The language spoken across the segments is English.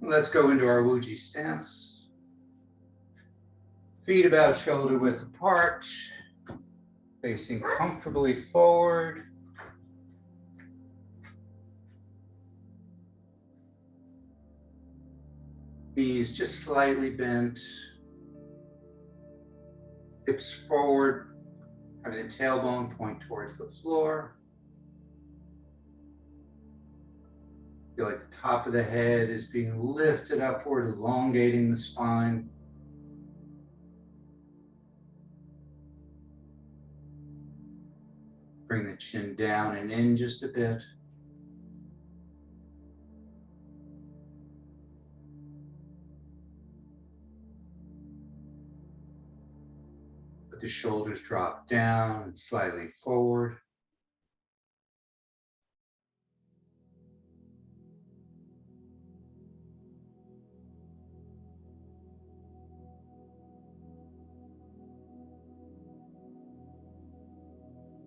Let's go into our Wuji stance. Feet about shoulder width apart, facing comfortably forward. Knees just slightly bent. Hips forward, having the tailbone point towards the floor. Feel like the top of the head is being lifted upward, elongating the spine. Bring the chin down and in just a bit. Let the shoulders drop down and slightly forward.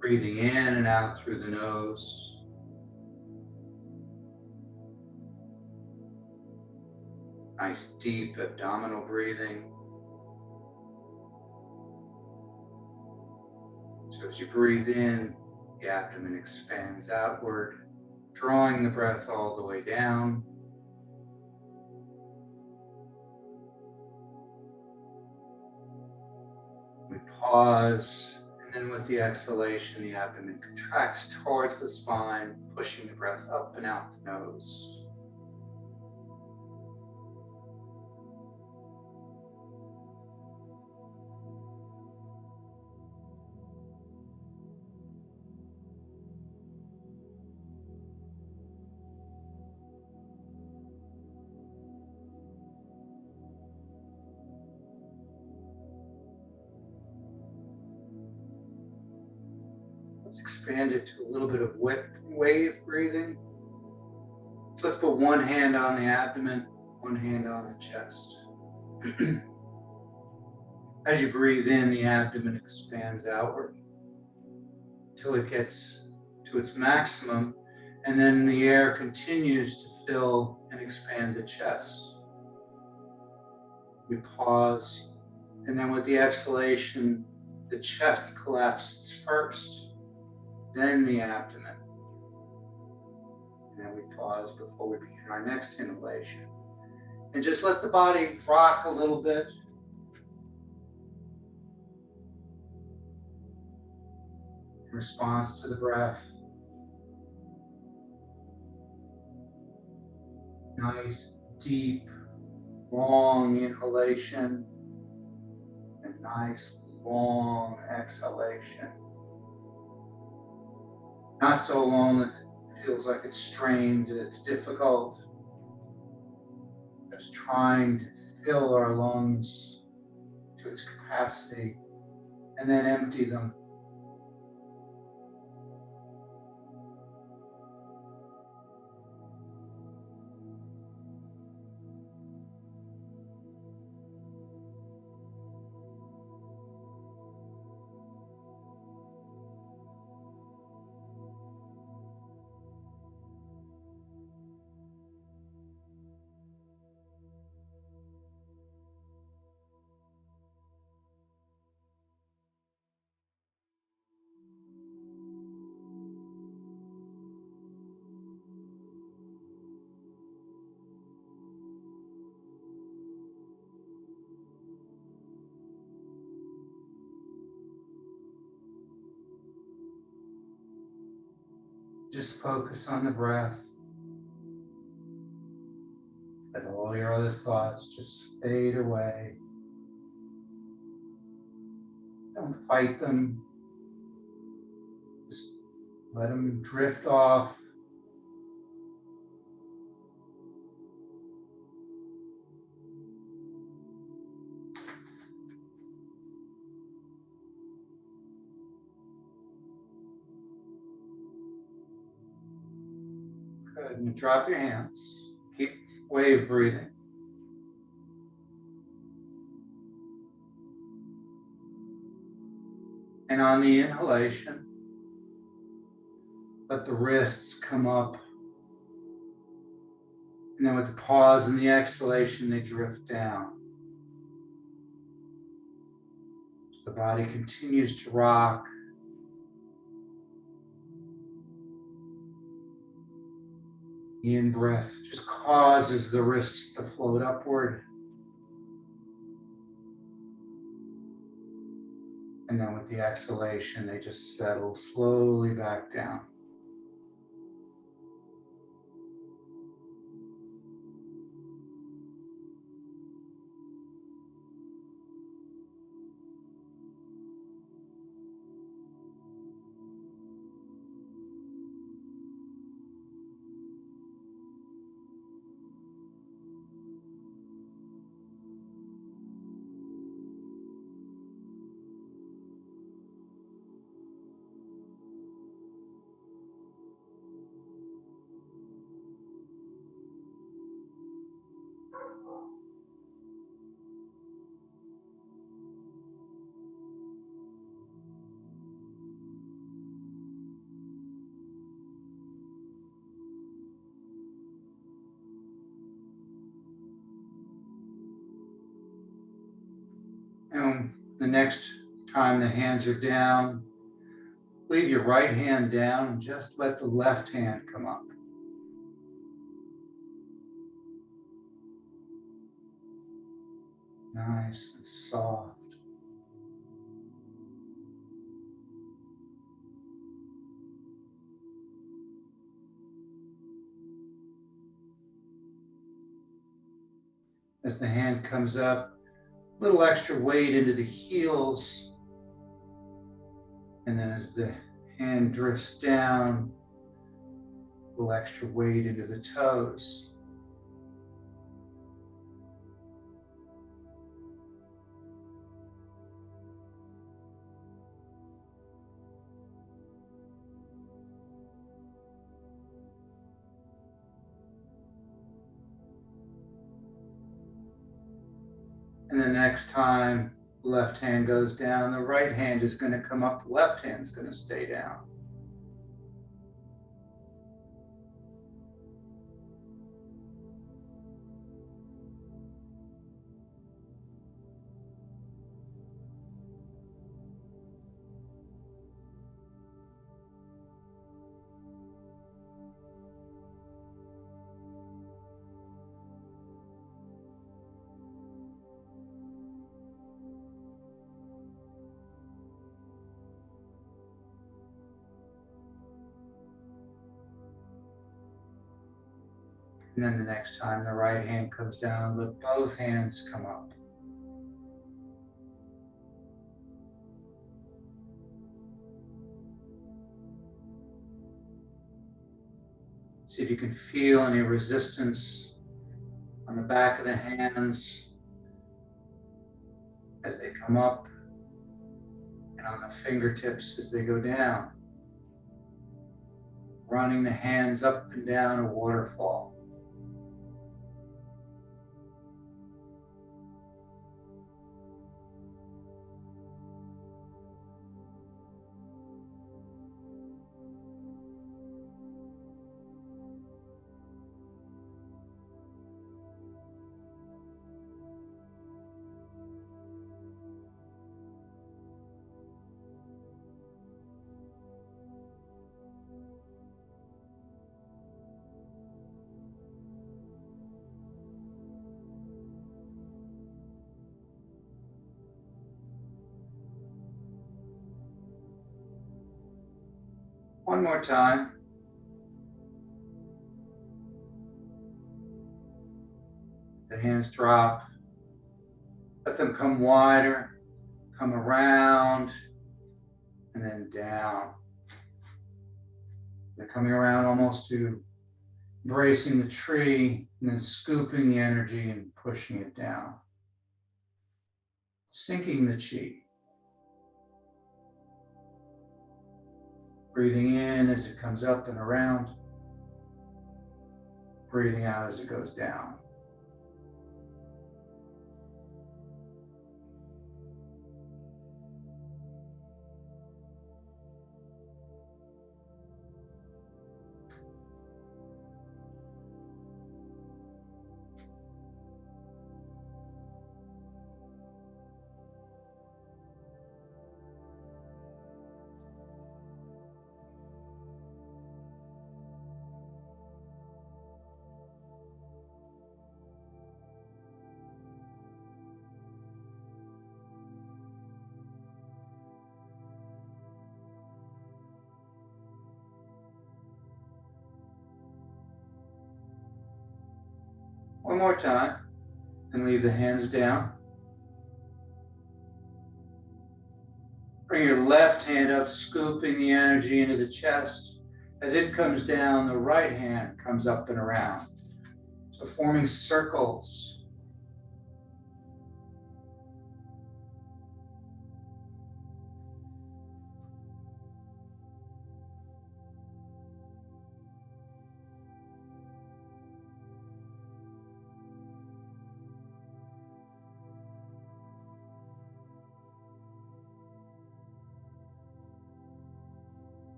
Breathing in and out through the nose. Nice deep abdominal breathing. So as you breathe in, the abdomen expands outward, drawing the breath all the way down. We pause, and then with the exhalation, the abdomen contracts towards the spine, pushing the breath up and out the nose. Let's expand it to a little bit of wave breathing. So let's put one hand on the abdomen, one hand on the chest. As you breathe in, the abdomen expands outward until it gets to its maximum, and then the air continues to fill and expand the chest. We pause, and then with the exhalation, the chest collapses first, then the abdomen. And then we pause before we begin our next inhalation. And just let the body rock a little bit. In response to the breath. Nice, deep, long inhalation. And nice, long exhalation. Not so long that it feels like it's strained, it's difficult. Just trying to fill our lungs to its capacity and then empty them. Just focus on the breath. Let all your other thoughts just fade away. Don't fight them. Just let them drift off. Good. And drop your hands. Keep wave breathing. And on the inhalation, let the wrists come up And then with the pause and the exhalation, they drift down. The body continues to rock. The in-breath just causes the wrists to float upward. And then with the exhalation, they just settle slowly back down. And the next time the hands are down, leave your right hand down and just let the left hand come up. Nice and soft. As the hand comes up, a little extra weight into the heels. And then as the hand drifts down, a little extra weight into the toes. And the next time the left hand goes down, the right hand is going to come up, the left hand is going to stay down. And then the next time the right hand comes down, let both hands come up. See if you can feel any resistance on the back of the hands as they come up and on the fingertips as they go down. Running the hands up and down a waterfall. One more time. The hands drop. Let them come wider, come around, and then down. They're coming around almost to embracing the tree and then scooping the energy and pushing it down. Sinking the chi. Breathing in as it comes up and around. Breathing out as it goes down. One more time. And leave the hands down. Bring your left hand up, scooping the energy into the chest. As it comes down, the right hand comes up and around. So forming circles.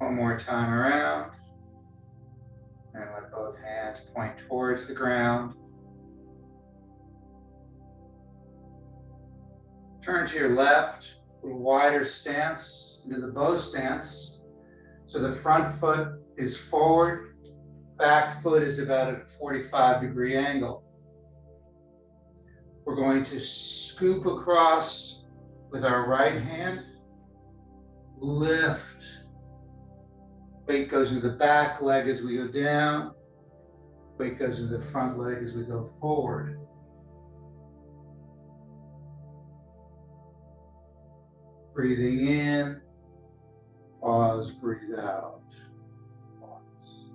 One more time around. And let both hands point towards the ground. Turn to your left, a wider stance into the bow stance. So the front foot is forward, back foot is about a 45-degree angle. We're going to scoop across with our right hand, lift. Weight goes into the back leg as we go down. Weight goes into the front leg as we go forward. Breathing in, pause, breathe out. Pause.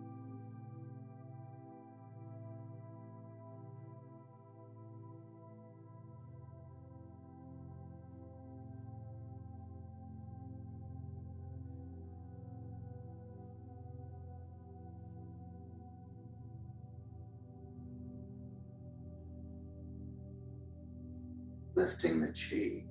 Lifting the chi.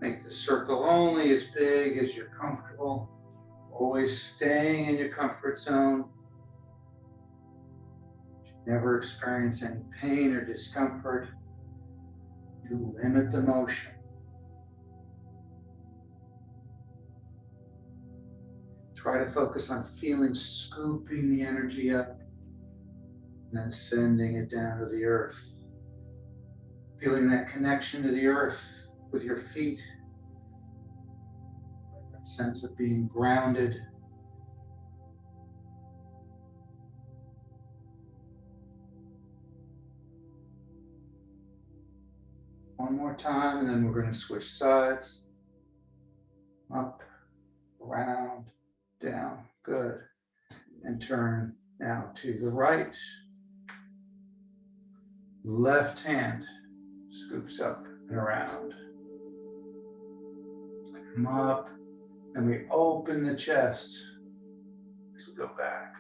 Make the circle only as big as you're comfortable. Always staying in your comfort zone. Never experience any pain or discomfort. You limit the motion. Try to focus on feeling, scooping the energy up and then sending it down to the earth. Feeling that connection to the earth with your feet. That sense of being grounded. One more time, and then we're going to switch sides. Up, around, down. Good. And turn now to the right. Left hand scoops up and around. Come up, and we open the chest as we go back.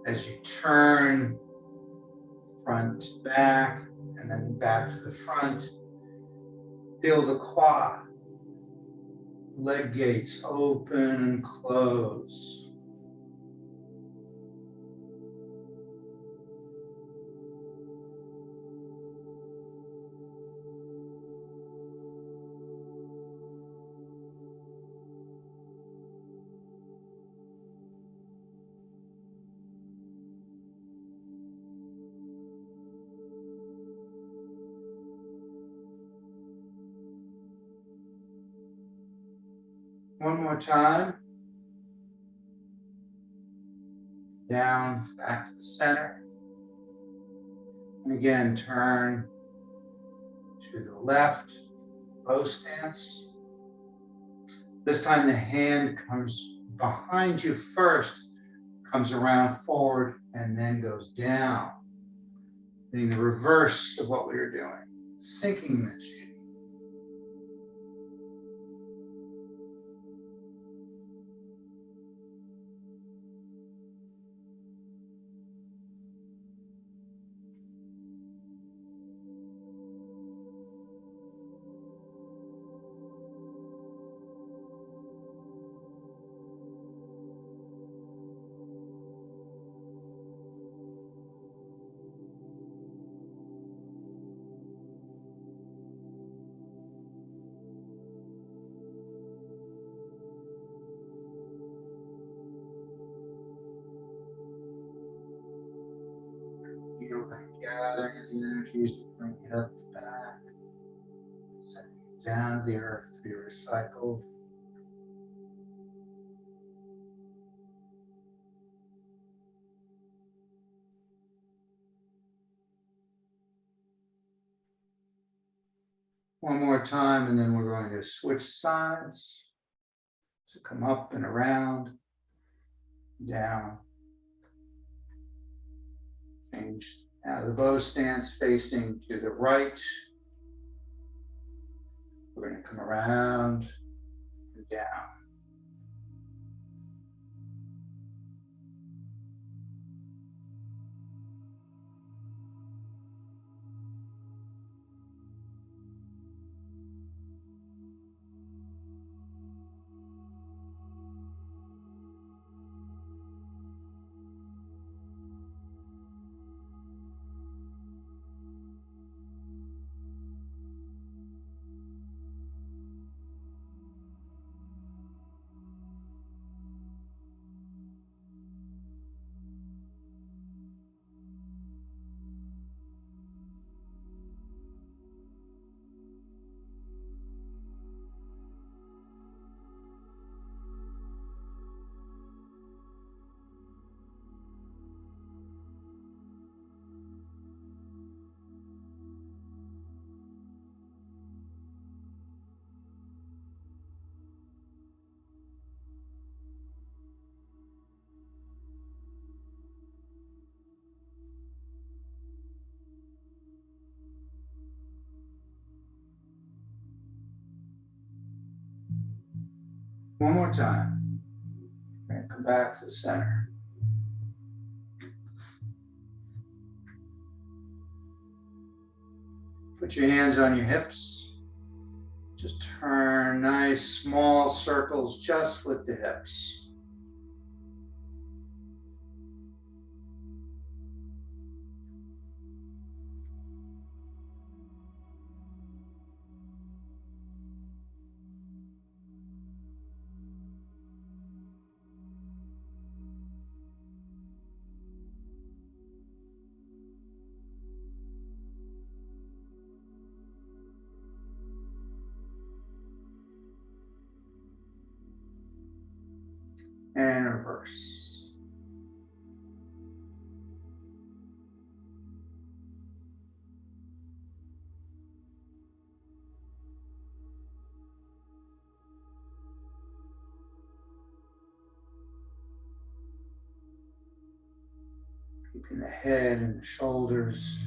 As you turn front to back and then back to the front, feel the quad. Leg gates open and close. One more time. Down, back to the center. And again, turn to the left, bow stance. This time the hand comes behind you first, comes around forward, and then goes down. Doing the reverse of what we were doing, sinking the chi. Feel that gathering of the energies to bring it up back, sending it down to the earth to be recycled. One more time, and then we're going to switch sides. So come up and around, down, change. Now the bow stance facing to the right. We're going to come around and down. One more time. We're going to come back to the center. Put your hands on your hips. Just turn nice small circles just with the hips. And reverse. Keeping the head and the shoulders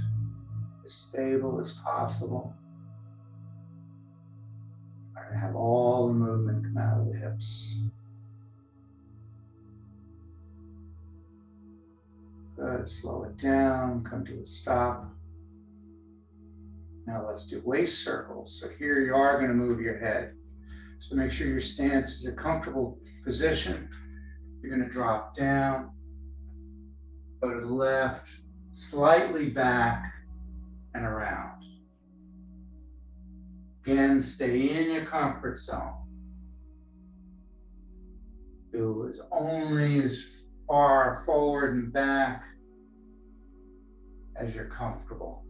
as stable as possible. Try to have all the movement come out of the hips. Good, slow it down, come to a stop. Now let's do waist circles. So here you are going to move your head. So make sure your stance is a comfortable position. You're going to drop down, go to the left, slightly back and around. Again, stay in your comfort zone. Do as only as far forward and back as you're comfortable.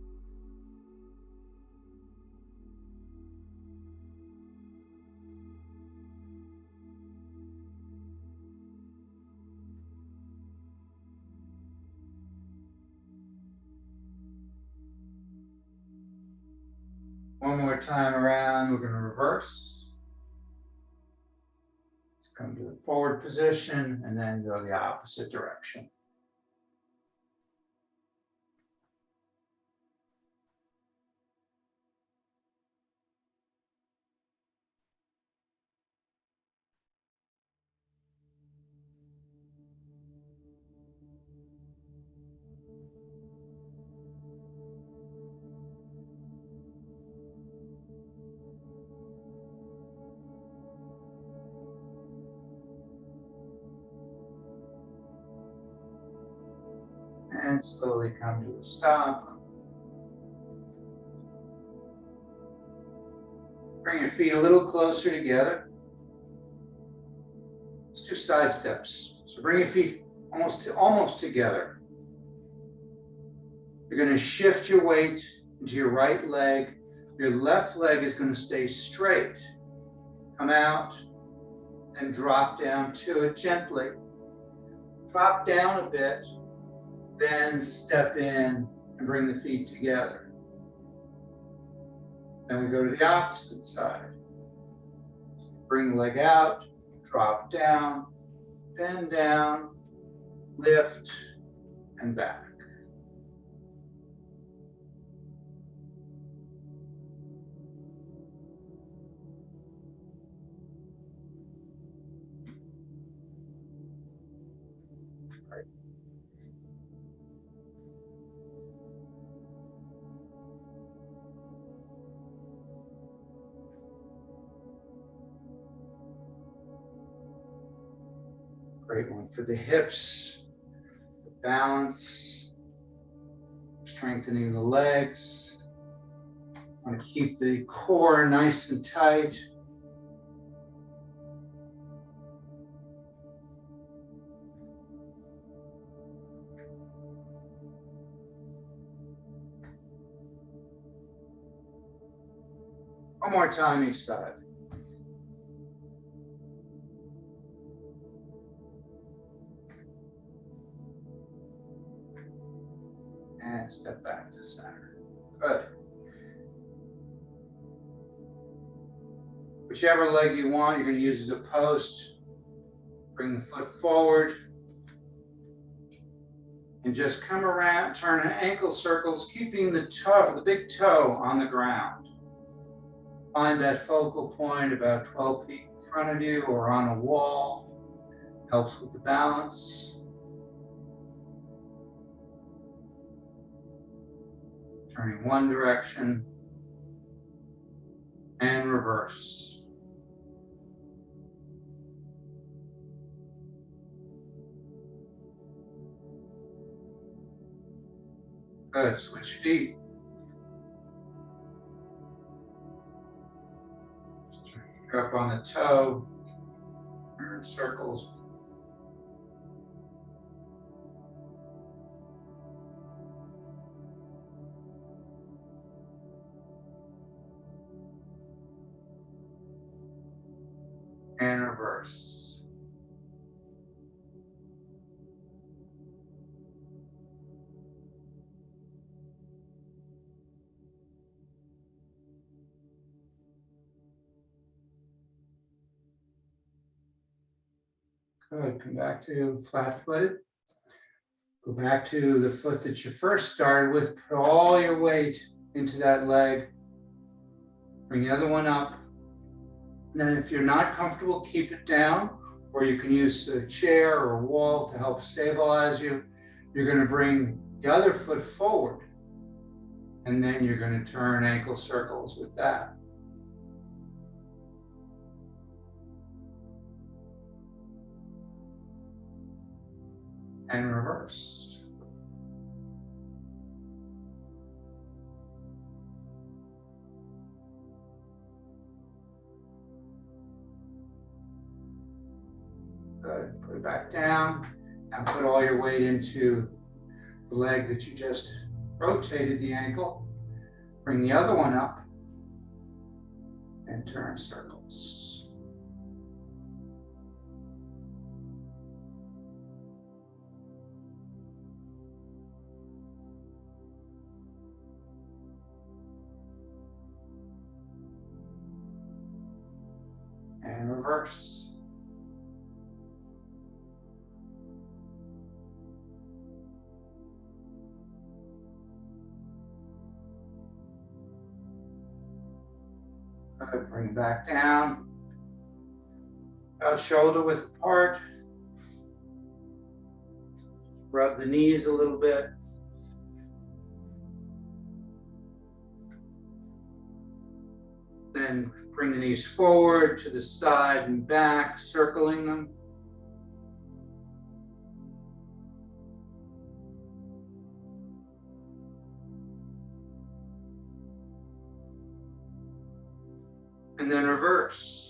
more time around, we're going to reverse. Come to the forward position and then go the opposite direction. And slowly come to a stop. Bring your feet a little closer together. Let's do side steps. So bring your feet almost together. You're going to shift your weight into your right leg. Your left leg is going to stay straight. Come out and drop down to it gently. Drop down a bit. Then step in and bring the feet together. Then we go to the opposite side. Bring the leg out, drop down, bend down, lift, and back. Great one for the hips, the balance, strengthening the legs. Want to keep the core nice and tight. One more time each side. And step back to center. Good. Whichever leg you want, you're going to use as a post. Bring the foot forward. And just come around, turn in ankle circles, keeping the toe, the big toe on the ground. Find that focal point about 12 feet in front of you or on a wall. Helps with the balance. Turning one direction and reverse. Good, switch feet. You're up on the toe, turn circles. And reverse. Good, come back to flat-footed. Go back to the foot that you first started with. Put all your weight into that leg. Bring the other one up. And then if you're not comfortable, keep it down, or you can use a chair or a wall to help stabilize you. You're going to bring the other foot forward, and then you're going to turn ankle circles with that. And reverse. Good. Put it back down and put all your weight into the leg that you just rotated the ankle. Bring the other one up and turn circles. And reverse. Good. Bring it back down. Shoulder width apart. Rub the knees a little bit. Then bring the knees forward to the side and back, circling them. And then reverse.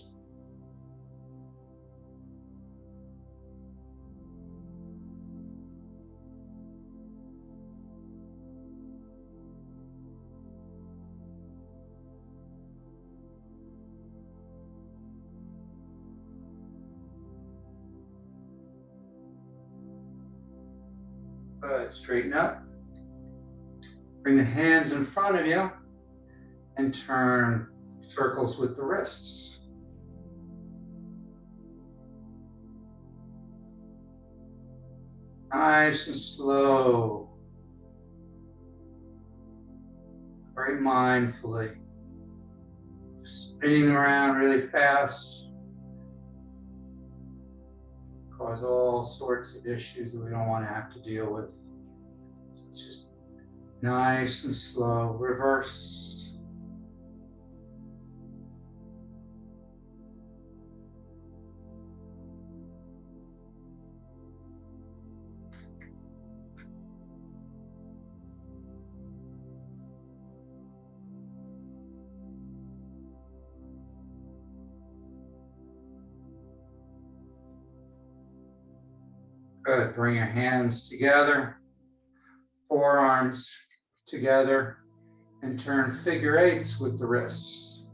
Good. Straighten up. Bring the hands in front of you and turn circles with the wrists. Nice and slow. Very mindfully. Spinning around really fast. Cause all sorts of issues that we don't want to have to deal with. So it's just nice and slow. Reverse. Good. Bring your hands together, forearms together, and turn figure eights with the wrists.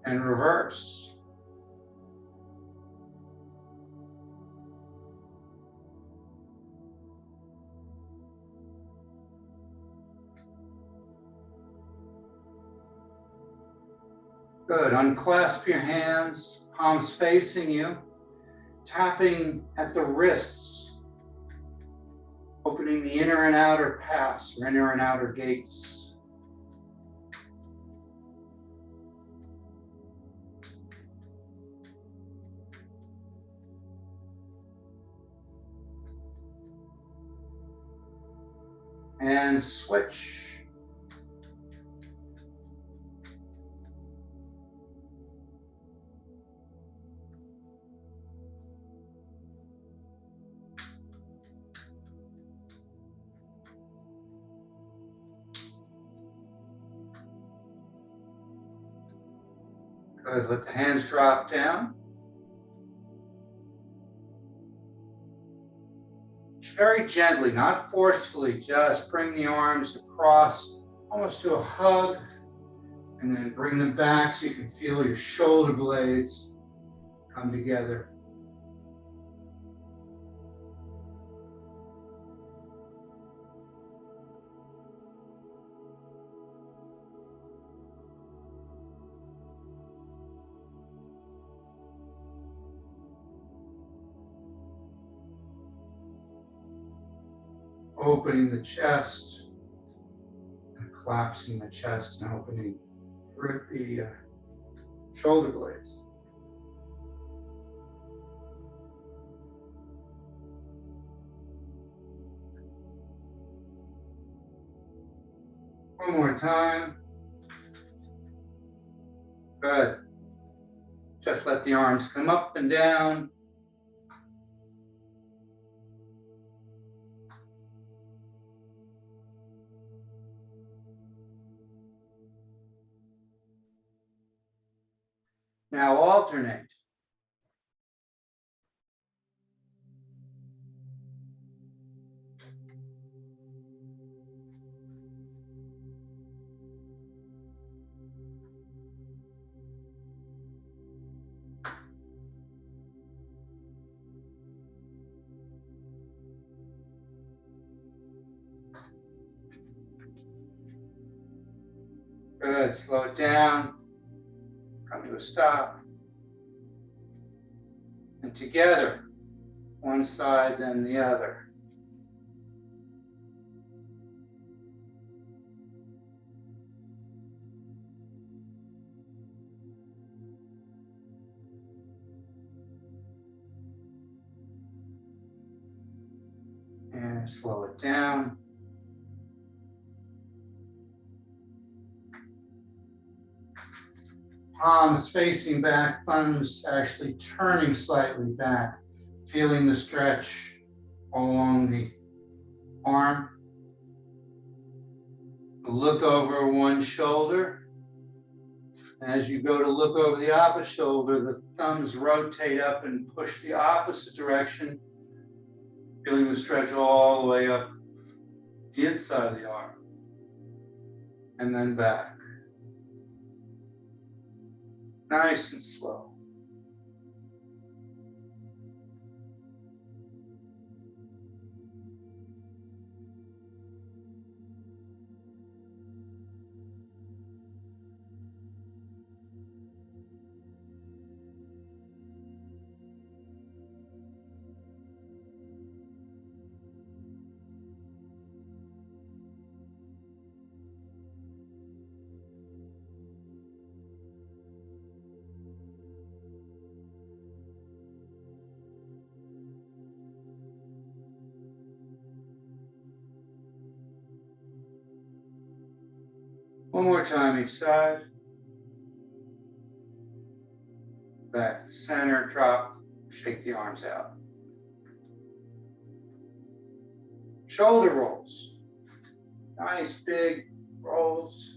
And reverse. Good. Unclasp your hands, palms facing you, tapping at the wrists, opening the inner and outer paths, or inner and outer gates. And switch. Good. Let the hands drop down. Very gently, not forcefully, just bring the arms across almost to a hug, and then bring them back so you can feel your shoulder blades come together. Opening the chest and collapsing the chest and opening the shoulder blades. One more time. Good. Just let the arms come up and down. Now alternate. Good. Slow it down. Come to a stop. And together, one side, then the other. And slow it down. Palms facing back, thumbs actually turning slightly back, feeling the stretch along the arm. Look over one shoulder. As you go to look over the opposite shoulder, the thumbs rotate up and push the opposite direction, feeling the stretch all the way up the inside of the arm. And then back. Nice and slow. One more time each side. Back to center, drop, shake the arms out. Shoulder rolls. Nice big rolls,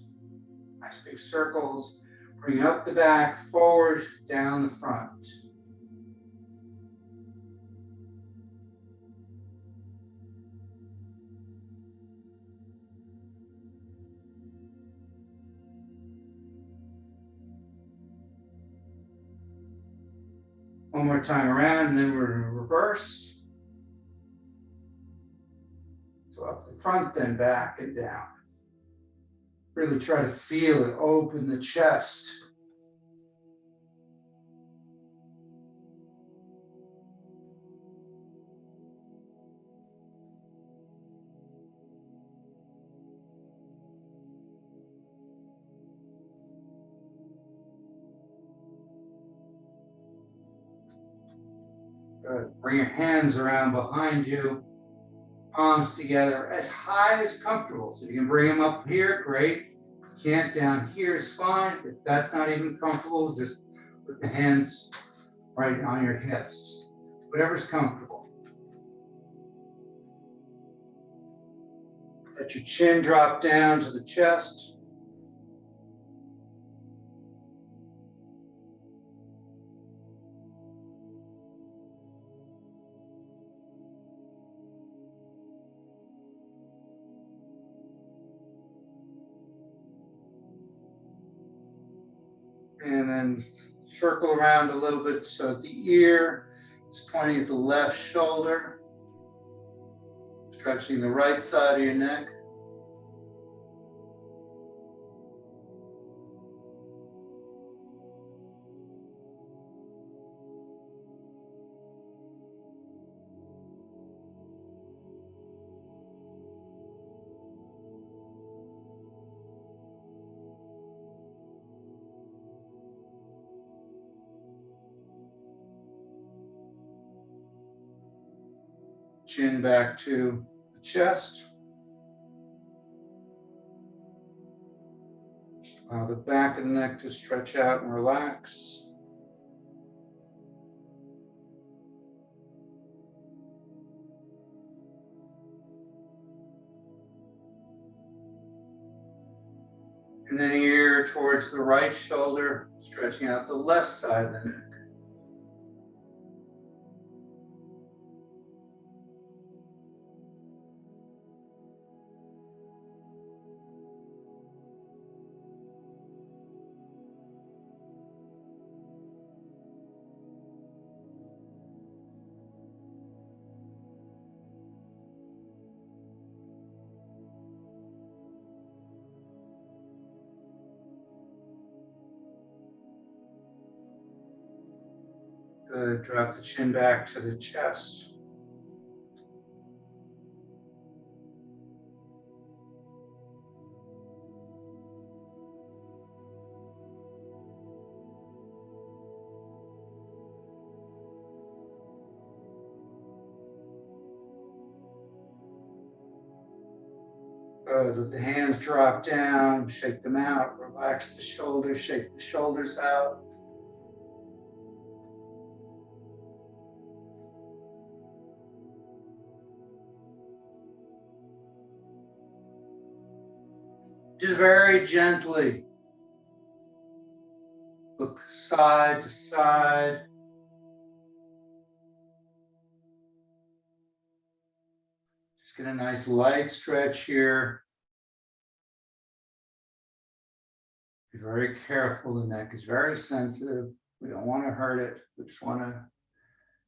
nice big circles. Bring up the back, forward, down the front. One more time around, and then we're going to reverse. So up the front, then back and down. Really try to feel it, open the chest. Good. Bring your hands around behind you, palms together as high as comfortable. So you can bring them up here, great. Can't, down here is fine. If that's not even comfortable, just put the hands right on your hips. Whatever's comfortable. Let your chin drop down to the chest. And then circle around a little bit so the ear is pointing at the left shoulder, stretching the right side of your neck. Chin back to the chest. Allow the back of the neck to stretch out and relax. And then ear towards the right shoulder, stretching out the left side of the neck. Good. Drop the chin back to the chest. Good. Let the hands drop down, shake them out, relax the shoulders, shake the shoulders out. Just very gently look side to side. Just get a nice light stretch here. Be very careful. The neck is very sensitive. We don't want to hurt it. We just want to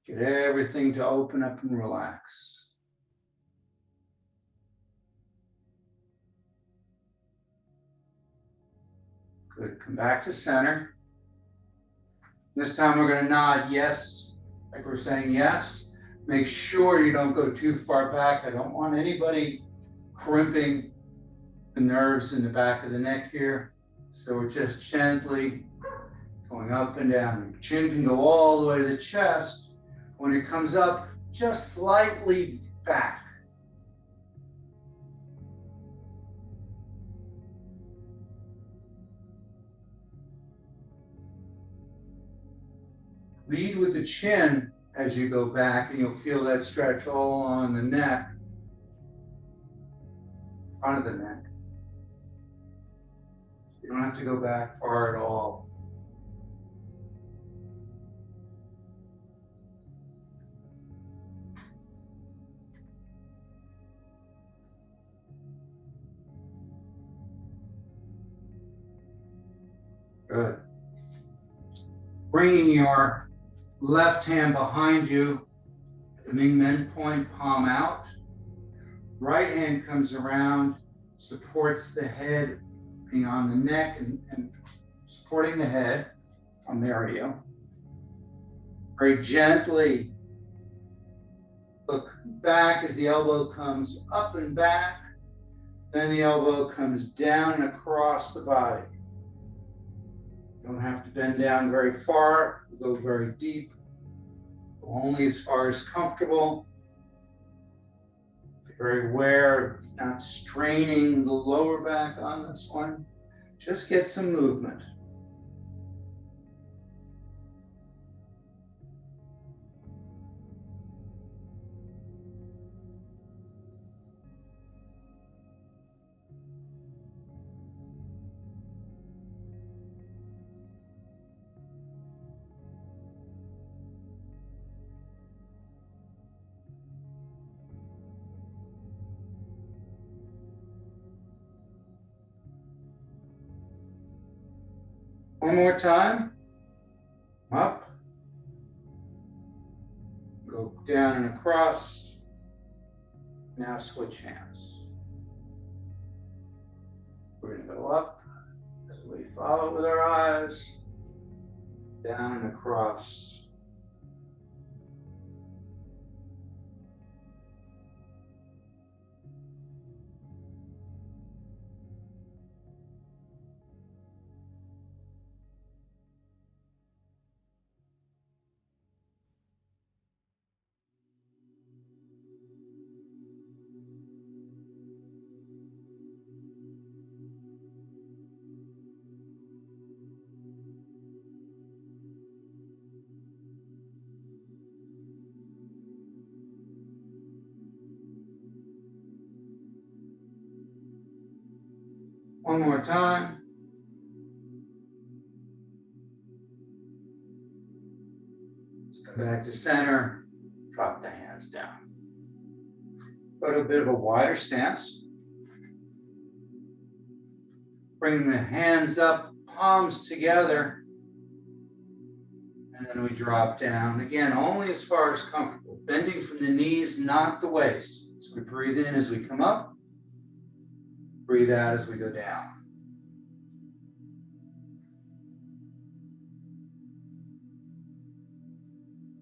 get everything to open up and relax. Good. Come back to center. This time we're going to nod yes, like we're saying yes. Make sure you don't go too far back. I don't want anybody crimping the nerves in the back of the neck here. So we're just gently going up and down. Your chin can go all the way to the chest. When it comes up, just slightly back. Lead with the chin as you go back, and you'll feel that stretch all along the neck, front of the neck. You don't have to go back far at all. Good. Bringing your left hand behind you, the Ming Men point, palm out. Right hand comes around, supports the head, being on the neck and supporting the head. There we go. Very gently look back as the elbow comes up and back. Then the elbow comes down and across the body. You don't have to bend down very far, go very deep, only as far as comfortable. Be very aware of not straining the lower back on this one. Just get some movement. One more time. Up. Go down and across. Now switch hands. We're going to go up as we follow with our eyes. Down and across. One more time. Let's come back to center. Drop the hands down. Go to a bit of a wider stance. Bring the hands up, palms together. And then we drop down. Again, only as far as comfortable. Bending from the knees, not the waist. So we breathe in as we come up. Breathe out as we go down.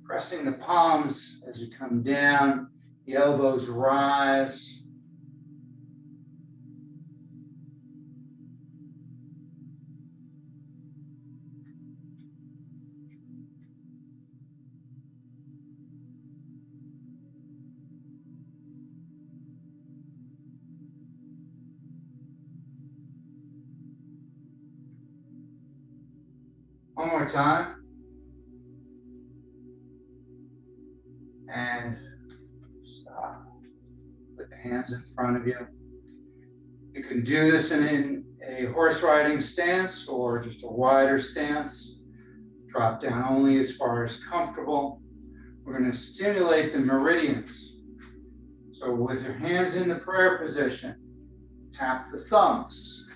Pressing the palms as you come down, the elbows rise. One more time. And stop. Put the hands in front of you. You can do this in a horse riding stance or just a wider stance. Drop down only as far as comfortable. We're going to stimulate the meridians. So with your hands in the prayer position, tap the thumbs.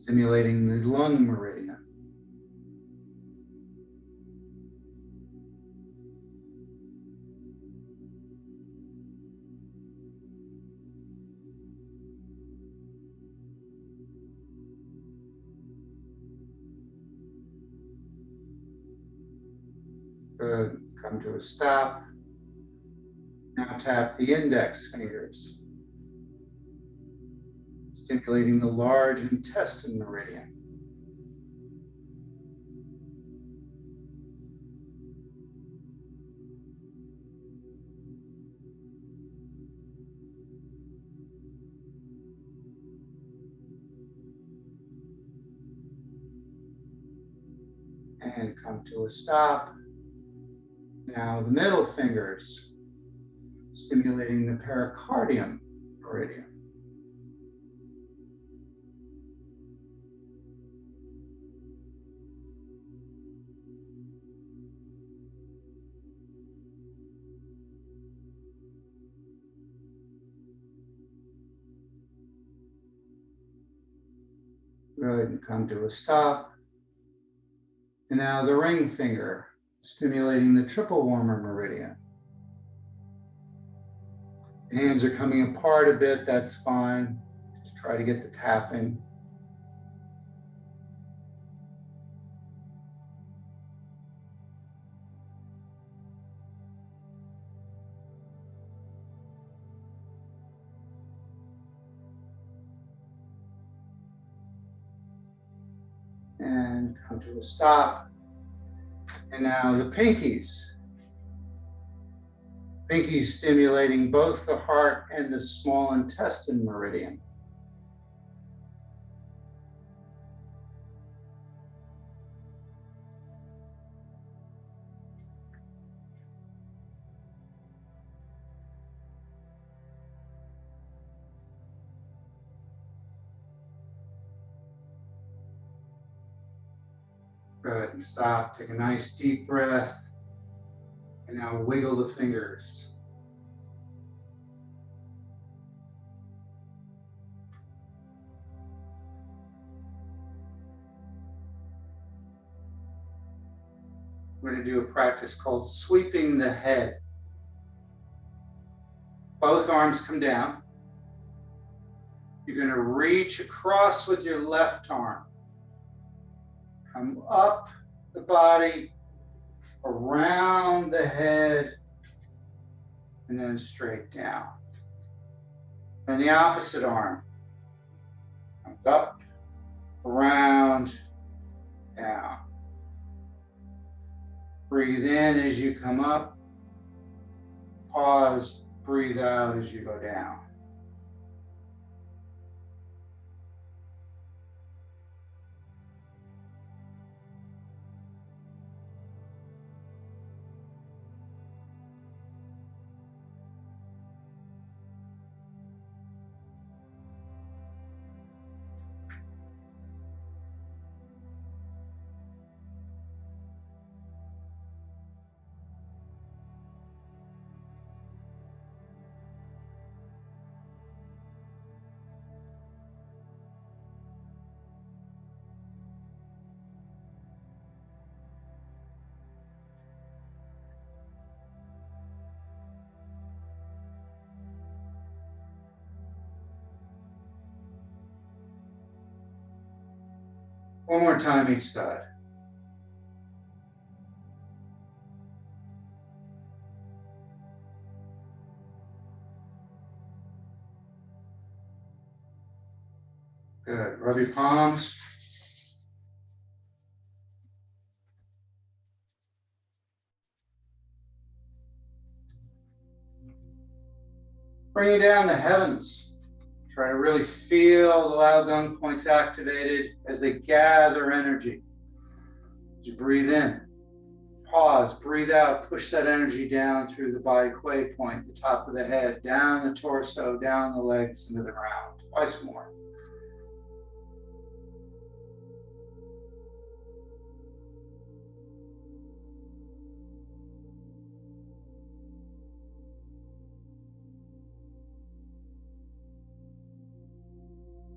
Stimulating the lung meridian. Good. Come to a stop. Now tap the index fingers, stimulating the large intestine meridian. And come to a stop. Now the middle fingers, stimulating the pericardium meridian. Good, and come to a stop. And now the ring finger, stimulating the triple warmer meridian. Hands are coming apart a bit, that's fine. Just try to get the tapping. And come to a stop. And now the pinkies. Pinkies stimulating both the heart and the small intestine meridian. Good, and stop, take a nice deep breath. And now wiggle the fingers. We're going to do a practice called sweeping the head. Both arms come down. You're going to reach across with your left arm. Come up the body, around the head, and then straight down. And the opposite arm. Comes up, around, down. Breathe in as you come up. Pause, breathe out as you go down. One more time each side. Good. Rub your palms. Bring it down to heavens. Try to really feel the Lao Gung points activated as they gather energy. As you breathe in, pause, breathe out, push that energy down through the Bai Kui point, the top of the head, down the torso, down the legs, into the ground. Twice more.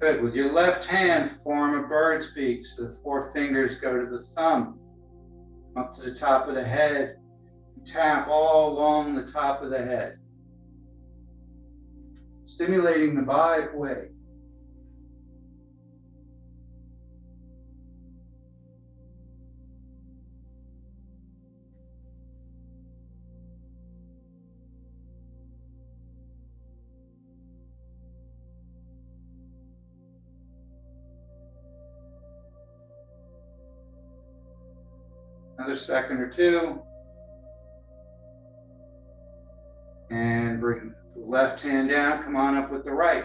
Good. With your left hand, form a bird's beak. So the four fingers go to the thumb, up to the top of the head. Tap all along the top of the head, stimulating the Bai Kui. Another second or two. And bring the left hand down, come on up with the right.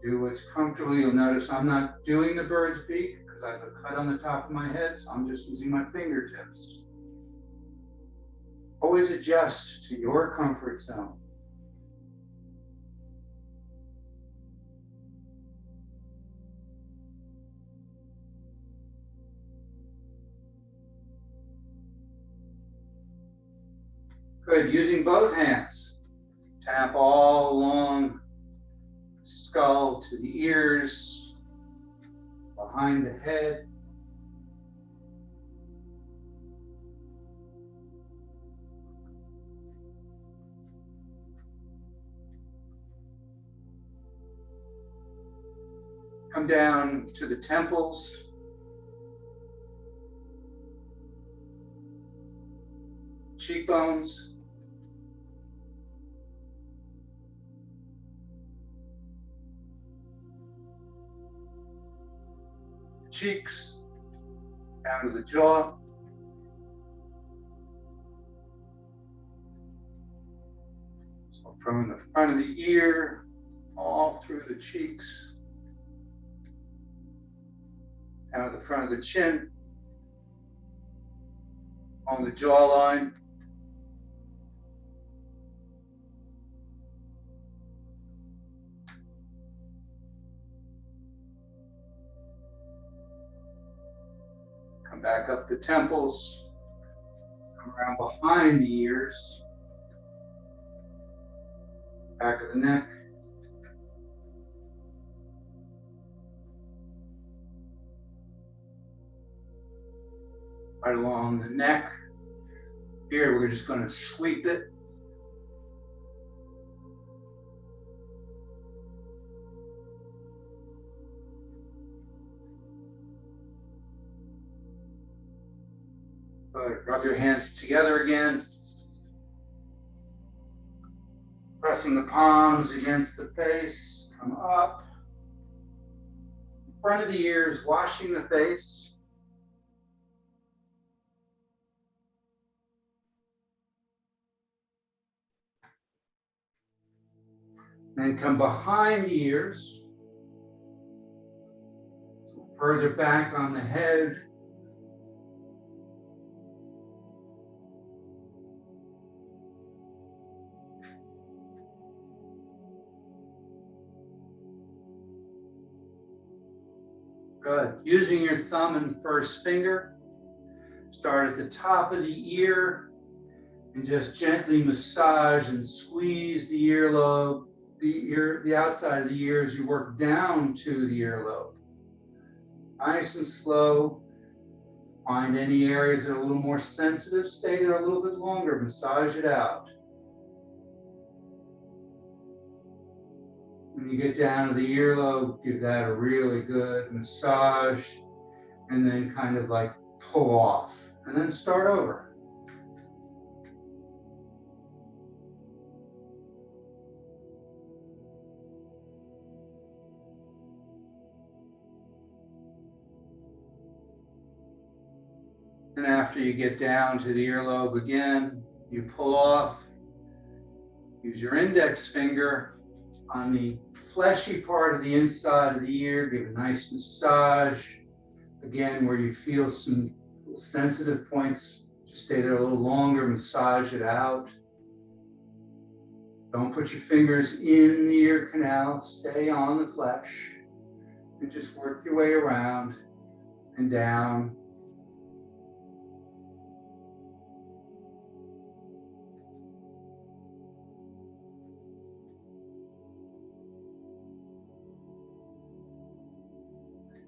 Do what's comfortable. You'll notice I'm not doing the bird's beak because I have a cut on the top of my head, so I'm just using my fingertips. Always adjust to your comfort zone. Good. Using both hands. Tap all along the skull to the ears, behind the head. Come down to the temples. Cheekbones. Cheeks, down to the jaw. So from the front of the ear, all through the cheeks, down to the front of the chin, on the jawline. Come back up the temples, come around behind the ears, back of the neck. Right along the neck. Here we're just going to sweep it. Good. Rub your hands together again. Pressing the palms against the face. Come up. In front of the ears, washing the face. Then come behind the ears, further back on the head. Good. Using your thumb and first finger, start at the top of the ear and just gently massage and squeeze the earlobe. The outside of the ear as you work down to the earlobe. Nice and slow. Find any areas that are a little more sensitive, stay there a little bit longer, massage it out. When you get down to the earlobe, give that a really good massage, and then kind of like pull off, and then start over. And after you get down to the earlobe again, you pull off. Use your index finger on the fleshy part of the inside of the ear. Give a nice massage. Again, where you feel some sensitive points, just stay there a little longer, massage it out. Don't put your fingers in the ear canal. Stay on the flesh. And just work your way around and down.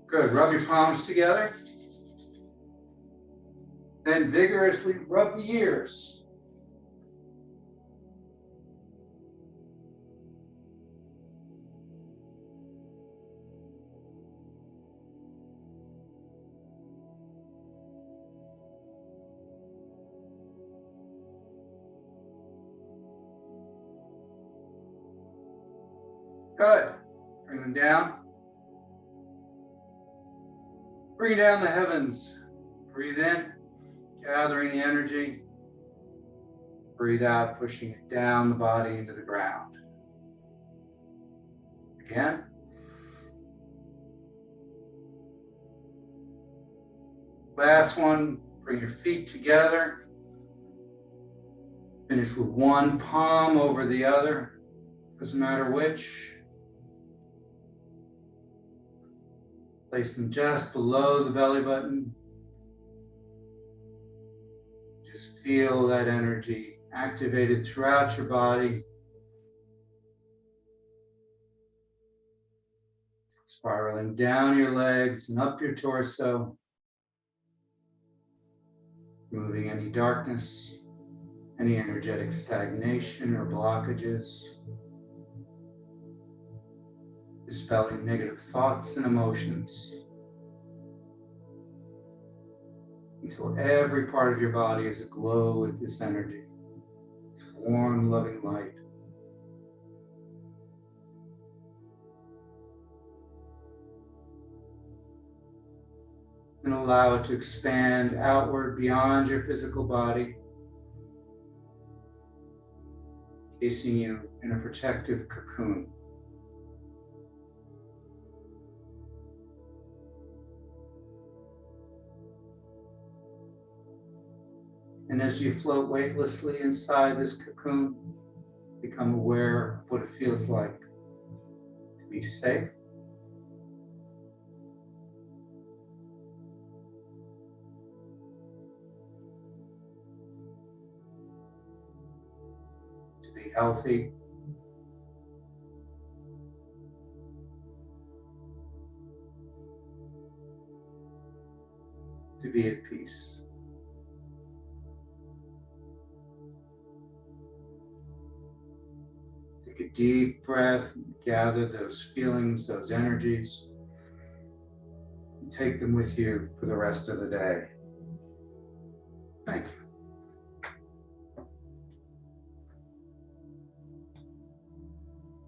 Good. Rub your palms together. Then vigorously rub the ears. Good. Bring them down. Bring down the heavens. Breathe in, gathering the energy. Breathe out, pushing it down the body into the ground. Again. Last one, bring your feet together. Finish with one palm over the other. Doesn't matter which. Place them just below the belly button. Just feel that energy activated throughout your body. Spiraling down your legs and up your torso. Removing any darkness, any energetic stagnation or blockages. Dispelling negative thoughts and emotions until every part of your body is aglow with this energy, this warm, loving light. And allow it to expand outward beyond your physical body, encasing you in a protective cocoon. And as you float weightlessly inside this cocoon, become aware of what it feels like to be safe, to be healthy, to be at peace. Take a deep breath, gather those feelings, those energies, and take them with you for the rest of the day. Thank you.